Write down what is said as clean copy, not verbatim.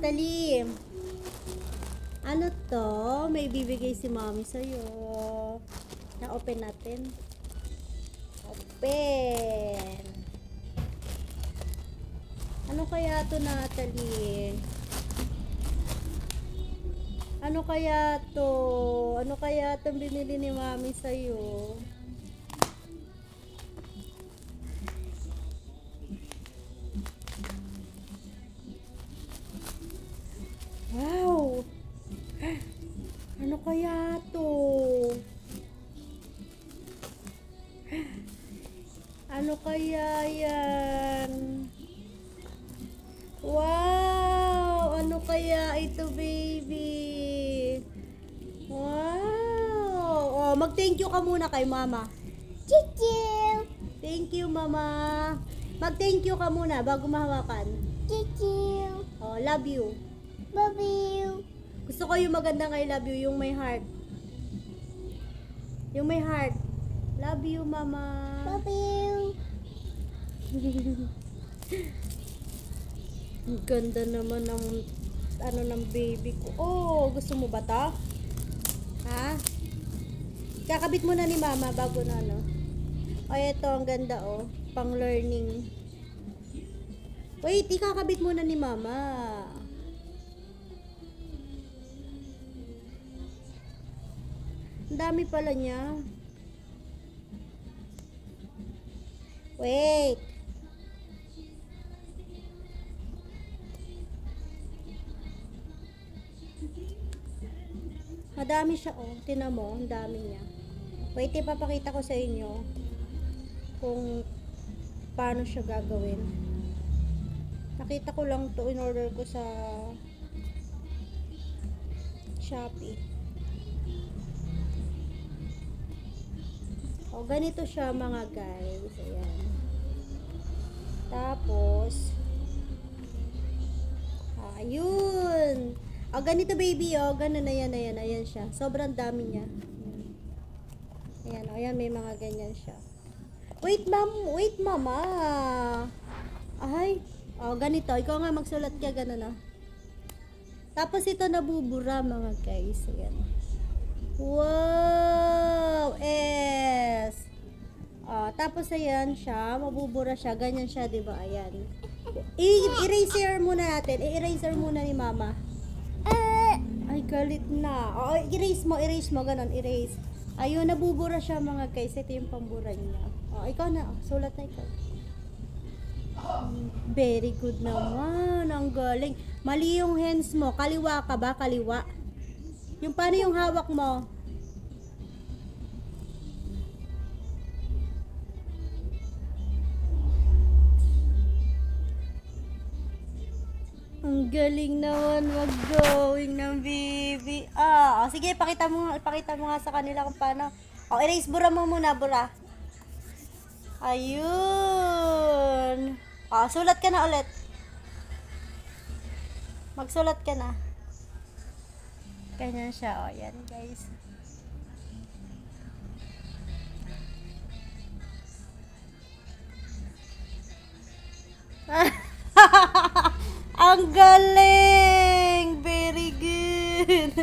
Natalie, ano to? May bibigay si mommy sa'yo. Na-open natin. Open. Ano kaya to, Natalie? Ano kaya to? Ano kaya itong binili ni mommy sa'yo? Wow! Ano kaya to? Ano kaya yan? Wow! Ano kaya ito, baby? Wow! Oh, mag-thank you ka muna kay mama. Chichiu! Thank you, mama. Mag-thank you ka muna bago mahawakan. Chichiu! Oh, love you. Babiu! Gusto ko yung magandang I love you, yung may heart. Yung may heart. Love you, mama. Babiu! Ang ganda naman ng ano ng baby ko. Oh, gusto mo ba to? Ha? Kakabit mo na ni mama bago na ano. Oh, ito ang ganda oh. Pang learning. Wait, ikakabit mo na ni mama. Ang dami pala niya. Wait. Madami siya oh. Tingnan mo, ang dami niya. Wait, ipapakita ko sa inyo kung paano siya gagawin. Nakita ko lang to, in order ko sa Shopee. O, ganito siya mga guys. Ayan. Tapos, ayun. O, ganito baby, o. Ganun, ayan, ayan, ayan siya. Sobrang dami niya. Ayan, o. Ayan, may mga ganyan siya. Wait, ma'am. Wait, mama. Ay. O, ganito. Ikaw nga magsulat ka, ganun, o. Tapos, ito nabubura, mga guys. Ayan. Wow! S! Tapos ayan siya, mabubura siya, ganyan siya, 'di ba? Ayan. I-eraser muna natin. I-eraser muna ni mama. Ay, galit na. O, erase mo, ganun, erase. Ayun, nabubura siya mga guys. Ito yung pambura niya. O, ikaw na, sulat na ikaw. Very good naman. Ang galing. Mali yung hands mo. Kaliwa ka ba? Kaliwa. Yung paano yung hawak mo? Ang galing naman mag-drawing ng baby. Sige, pakita mo nga sa kanila kung paano. Erase, bura mo muna, bura. Ayun. Sulat ka na ulit. Magsulat ka na. Ganyan siya, yan guys. Ang galing! Very good!